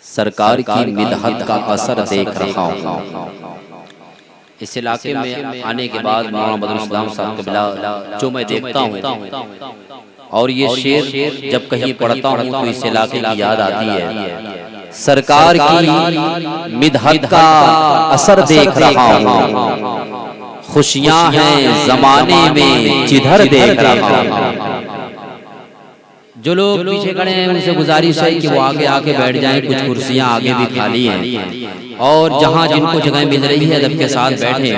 सरकार की मिदहत का असर देख रहा हूँ। इस इलाके में आने के बाद मौलाना बदरुल इस्लाम साहब क़िबला जो मैं देखता हूँ और ये शेर जब कहीं पढ़ता हूँ तो इस इलाके की याद आती है। सरकार की मिदहत का असर देख रहा हूँ, खुशियाँ हैं ज़माने में जिधर देख रहा हूँ। जो लोग पीछे खड़े हैं उनसे गुजारिश है कि वो आगे आके बैठ जाएं, कुछ कुर्सियां आगे भी खाली हैं और जहां जिनको जगह मिल रही है अदब के साथ बैठे।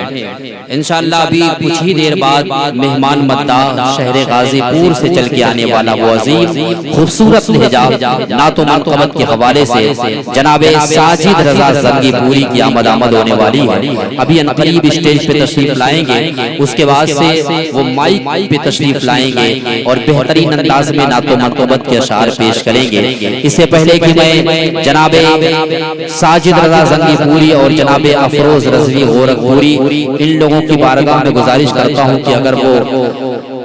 इंशाअल्लाह अभी कुछ ही देर बाद मेहमान मद्दाह शहर गाजीपुर से चल के आने वाला वो अजीम खूबसूरत लहजा नातो मनक़बत के हवाले से जनाबे साजिद रजा ज़ंगीपुरी की आमद होने वाली है। अभी अनकरीब स्टेज पे तशरीफ लाएंगे, उसके बाद से वो माइक पे तशरीफ लाएंगे और बेहतरीन अंदाज में नातो मनक़बत के अशार पेश करेंगे। इससे पहले कि मैं जनाबे साजिद रजा ज़ंगीपुरी और जनाबे अफरोज रज़वी गोरखपुरी इन लोगों की बारगाह में गुजारिश करता हूँ कि अगर वो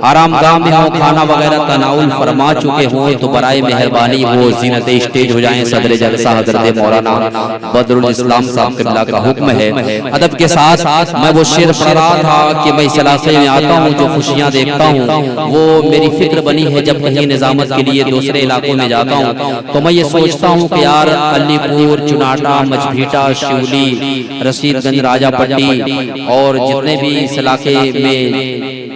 आरामगाह में हो, खाना वगैरह तनाउल फरमा चुके हों तो बराए मेहरबानी वो ज़ीनत स्टेज हो जाएं। सदर जलसा हज़रत मौलाना बदरुल इस्लाम साहब क़िबला का हुक्म है। अदब के साथ मैं वो शेर पढ़ रहा था कि मैं इस इलाके में आता हूँ, जो खुशियाँ देखता हूँ वो मेरी फिक्र बनी है। जब कहीं निज़ामत के लिए दूसरे इलाकों में जाता हूँ तो मैं ये सोचता हूँ कि यार अलीपुर, चुनाटा, मजभीटा, शिवली, रशीदगंज, राजापट्टी और जितने भी इस इलाके में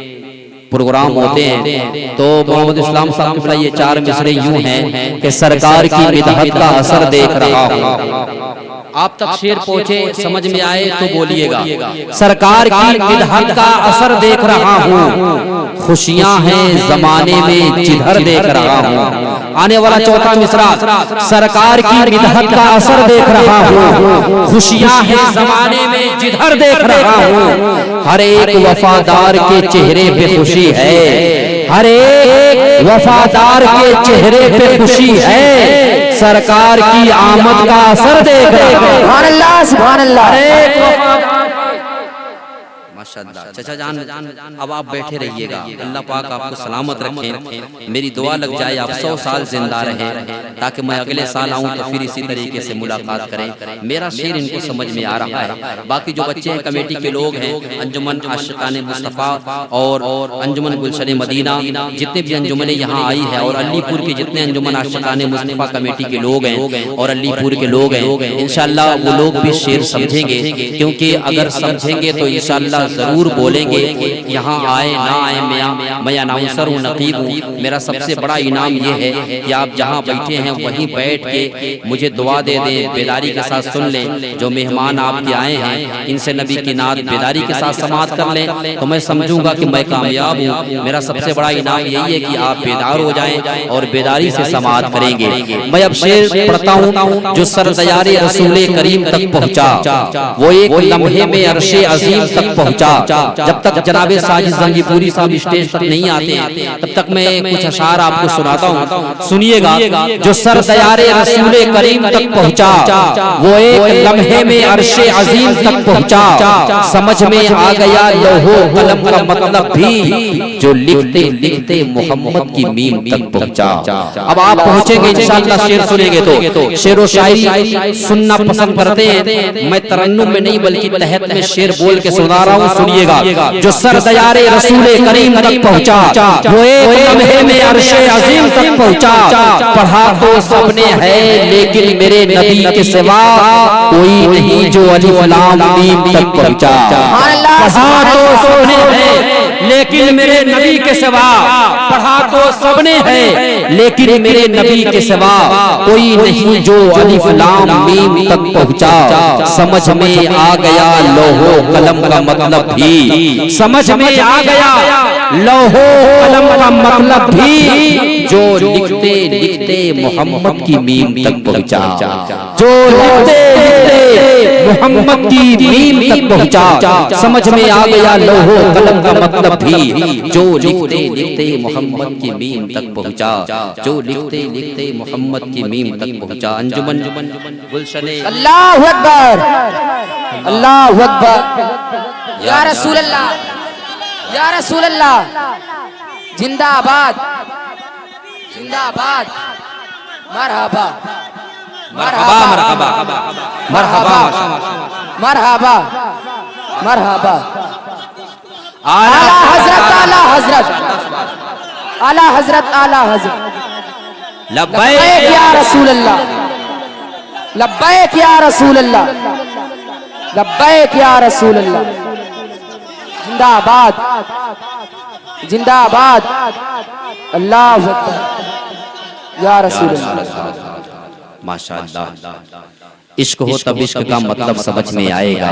प्रोग्राम होते हैं तो मोहम्मद इस्लाम साहब क़िबला ये चार मिसरे यूं हैं कि सरकार की मिदहत का असर देख रहा हूँ। आप तक शेर पहुंचे, समझ में आए तो बोलिएगा। सरकार की मिदहत का असर देख रहा हूँ, खुशियाँ हैं ज़माने में जिधर देख रहा हूँ। आने वाला चौथा मिसरा, सरकार की मिदहत का असर देख रहा हूँ, खुशियाँ हैं ज़माने में जिधर देख रहा हूँ। हर एक वफादार के चेहरे पे खुशी है, हर एक वफादार के चेहरे पे खुशी है। सरकार की आमद का असर देख रहा है। सुभान अल्लाह, सुभान अल्लाह। माशाअल्लाह। चाचा जान अब आप बैठे रहिएगा, अल्लाह पाक आपको सलामत रखें। मेरी दुआ लग जाए आप 100 साल जिंदा रहें ताकि मैं अगले साल आऊँ तो फिर इसी तरीके से मुलाकात करें। मेरा शेर इनको समझ में आ रहा है। बाकी जो बच्चे हैं, कमेटी के लोग हैं, अंजुमन आशिकाने मुस्तफ़ा और अंजुमन गुलशन मदीना, जितने भी अंजुमने यहाँ आई है और अलीपुर के जितने अंजुमन आशिकाने मुस्तफ़ा कमेटी के लोग हैं और अलीपुर के लोग हैं, इंशाअल्लाह वो लोग भी शेर समझेंगे, क्योंकि अगर समझेंगे तो इंशाअल्लाह जरूर बोलेंगे। यहाँ आए ना आए, मैं अनाउंसर हूँ, नकीब हूँ। मेरा सबसे बड़ा इनाम ये है कि आप जहाँ बैठे हैं वहीं बैठ के मुझे दुआ दे दें, बेदारी के साथ सुन लें। जो मेहमान आपके आए हैं इनसे नबी की नात बेदारी के साथ समाअत कर लें तो मैं समझूंगा कि मैं कामयाब हूँ। मेरा सबसे बड़ा इनाम यही है कि आप बेदार हो जाएं और बेदारी से समाअत करेंगे। मैं अब शेर पढ़ता हूँ जो सरदयारे रसूले करीम तक पहुँचा, वो एक लम्हे में अर्शे अजीम तक पहुँचा। जब तक जनाबे साजिद ज़ंगीपुरी साहब स्टेज तक नहीं आते हैं तब तक मैं कुछ अशार आपको सुनाता हूँ, सुनिएगा। जो सरदयारे रसूले करीम तक पहुँचा, वो एक लम्हे में अर्शे अजीम तक पहुँचा। समझ में आ गया लोहो कलम का मतलब भी, जो लिखते लिखते मोहम्मद की मीम तक पहुँचा। अब आप पहुँचेंगे इंशाअल्लाह, शेर सुनेंगे तो शेरो शायरी सुनना पसंद करते हैं। मैं तरन्नुम में नहीं बल्कि तहत में शेर बोल के सुना रहा हूँ, सुनिएगा। जो सरदयारे रसूले करीम तक पहुँचा, वो एक लम्हे में अर्शे अजीम तक पहुँचा। पढ़ा तो सबने है लेकिन मेरे नबी के सिवा कोई नहीं जो अलिफ लाम मीम तक पहुँचा। पढ़ा तो सबने है लेकिन मेरे नबी के सिवा, पढ़ा तो सबने है लेकिन मेरे नबी के सिवा कोई नहीं जो अलिफ लाम मीम तक पहुँचा। समझ में आ गया लोहो कलम का मतलब भी, समझ में आ गया लोहो कलम का मतलब भी, जो लिखते लिखते मोहम्मद की मीम तक पहुँचा। जो लिखते लिखते मोहम्मद की मीम तक पहुँचा। समझ में आ गया लोहो कलम का मतलब भी, जो लिखते लिखते मोहम्मद की मीम तक पहुँचा। जो लिखते लिखते मोहम्मद की मीम तक पहुँचा। अंजुमन गुलशने अल्लाहु अकबर, अल्लाहु अकबर, या रसूल अल्लाह, या रसूल अल्लाह, जिंदाबाद जिंदाबाद, मरहबा मरहबा मरहबा मरहबा मरहबा मरहबा। आला आला हजरत आला हजरत आला हजरत आला हजरत। लब्बैक लब्बैक या रसूल अल्लाह, लब्बैक या रसूल अल्लाह, लब्बैक या रसूल अल्लाह। जिंदाबाद जिंदाबाद, अल्लाह अकबर या रसूल अल्लाह। माशाअल्लाह। इश्क हो तब इश्क का मतलब समझ में आएगा,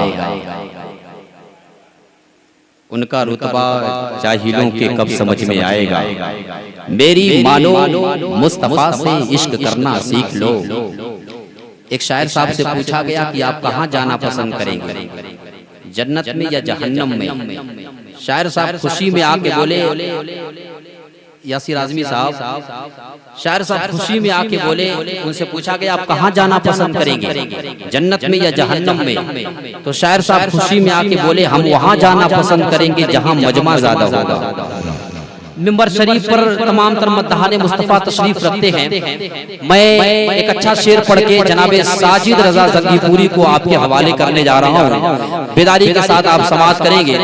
उनका रुतबा जाहिलों के कब समझ में आएगा। मेरी मानो मुस्तफा से इश्क करना सीख लो। एक शायर साहब से पूछा गया कि आप कहाँ जाना पसंद करेंगे, जन्नत में या जहन्नम में। शायर साहब खुशी में आके बोले, यासिर आजमी साहब, शायर साहब खुशी में आके बोले, उनसे पूछा गया आप कहाँ जाना पसंद करेंगे, जन्नत में या जहन्नम में। तो शायर साहब खुशी में आके बोले हम वहाँ जाना पसंद करेंगे जहाँ मजमा ज्यादा होगा। मिंबर शरीफ पर तमाम तर मद्दाहाने मुस्तफ़ा तशरीफ रखते हैं। मैं एक अच्छा शेर पढ़ के जनाबे साजिद रजा जंगीपुरी को आपके हवाले करने जा रहा हूँ। बेदारी के साथ आप समाअत करेंगे।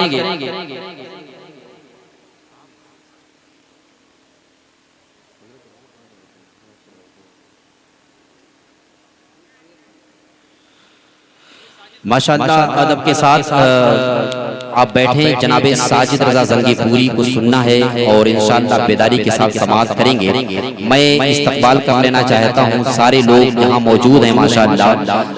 माशाअल्लाह अदब के साथ आप बैठे। जनाबे साजिद रजा जंगीपुरी को सुनना है और इंशाअल्लाह बेदारी के साथ समाअत करेंगे। मैं इस्तकबाल कर लेना चाहता हूँ, सारे लोग यहाँ मौजूद हैं माशाअल्लाह,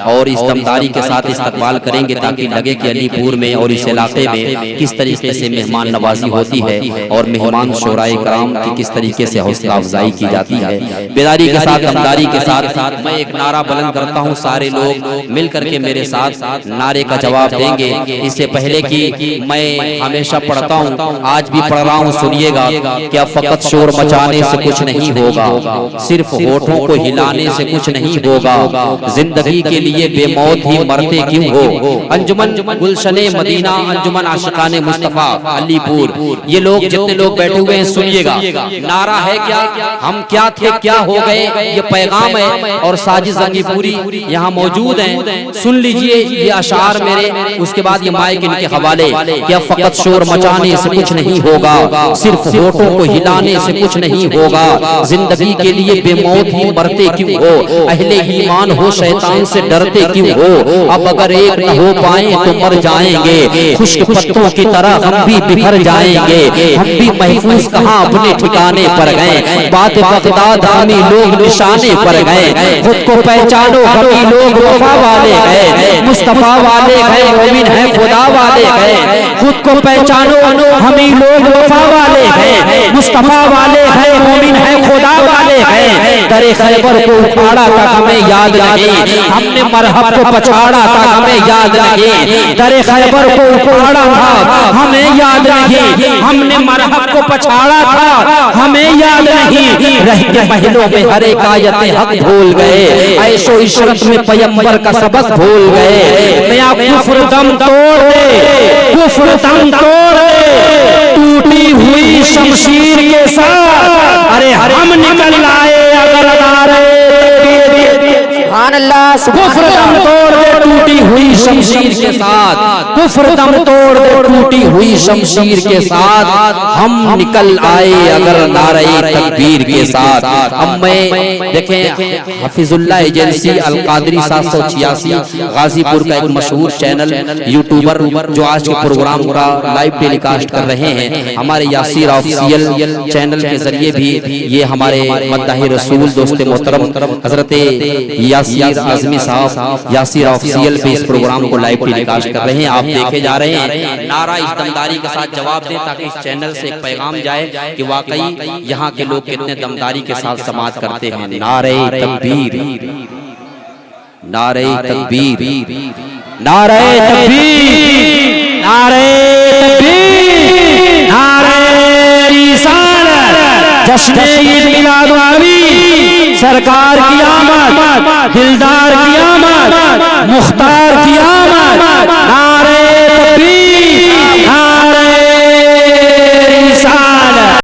और इस दमदारी के साथ इस्तकबाल करेंगे ताकि लगे कि अलीपुर में और इस इलाके में किस तरीके से मेहमान नवाजी होती है और मेहमान शोराए कराम की किस तरीके से हौसला अफजाई की जाती है। बेदारी के साथ दमदारी के साथ मैं एक नारा बुलंद करता हूँ, सारे लोग मिल करके मेरे साथ नारे का जवाब देंगे। इससे पहले कि मैं हमेशा पढ़ता हूँ, आज भी पढ़ रहा हूँ, सुनिएगा। क्या फकत शोर मचाने से कुछ नहीं होगा, सिर्फ होठों को हिलाने से कुछ नहीं होगा, जिंदगी के लिए बेमौत ही मरते क्यों हो। अंजुमन गुलशने मदीना, अंजुमन आशिकाने मुस्तफा अलीपुर, ये लोग जितने लोग बैठे हुए हैं सुनिएगा। नारा है क्या, हम क्या थे क्या हो गए, ये पैगाम है। और साजिद जंगीपुरी यहाँ मौजूद हैं, सुन लीजिए ये अशार मेरे, उसके बाद ये माइक इनके हवाले। क्या फकत शोर मचाने से कुछ नहीं होगा, सिर्फ होठों को हिलाने से कुछ नहीं होगा, जिंदगी के लिए बेमौत ही मरते क्यों हो, अहले ईमान हो शैतान से डरते क्यों हो, अब अगर एक न हो पाए तो मर जाएंगे, खुश्क पत्तों की तरह हम भी बिखर जाएंगे, हम भी महफूज कहाँ अपने ठिकाने पर गए, बात बगदाद हमी लोग निशाने पर गए, खुद को पहचानो हमी लोग वफा वाले गए, मुस्तफा वाले गए, मोमिन है खुदा वाले गए, खुद को पहचानो हमी लोग वफा वाले गए, मुस्तफा वाले गए, मोमिन है खुदा वाले गए। दरे खैबर को उखाड़ा तक हमें याद नहीं, हमने मरहब को पछाड़ा तक हमें याद नहीं, दरे खैबर को उखाड़ा था हमें याद नहीं, हमने मरहब को पछाड़ा था हमें याद नहीं, रह के महलों में हर एक आयत हक भूल गए, ऐशो इशरत में पैगंबर का सबक भूल गए। नया कुफ्र दम तोड़ दे, कुफ्र दम तोड़ दे, टूटी हुई शमशीर के साथ, अरे हम निकल आए अगर नारे सुभान अल्लाह, कुफ्र दम तोड़ दे टूटी हुई शमशीर के साथ, कुफ्र दम तोड़ दे टूटी हुई शमशीर के साथ, हम निकल आए अगर नारे तकबीर के साथ। अब मैं देखें हफीजुल्लाह एजेंसी अलकादरी 786 गाजीपुर का एक मशहूर चैनल यूट्यूबर जो आज के प्रोग्राम का लाइव टेलीकास्ट कर रहे हैं, हमारे यासिर ऑफिशियल चैनल के जरिए भी ये हमारे मद्दाही रसूल दोस्त मोहतरम हजरत यासिर आजमी साहब यासिर ऑफिशियल पे इस प्रोग्राम को लाइव टेलीकास्ट कर रहे हैं, आप देखे जा रहे हैं। नारा इस दमदारी के साथ जवाब दें ताकि इस चैनल से एक पैगाम जाए कि वाकई यहाँ के लोग कितने दमदारी के साथ समाअत करते हैं। नारे तकबीर, नारे तकबीर, नारे तकबीर, नारे तकबीर, नारे रिसालत, जश्न ईद मिलाद नबी, सरकार की आमद, दिलदार की आमद, मुख्तार की आमद।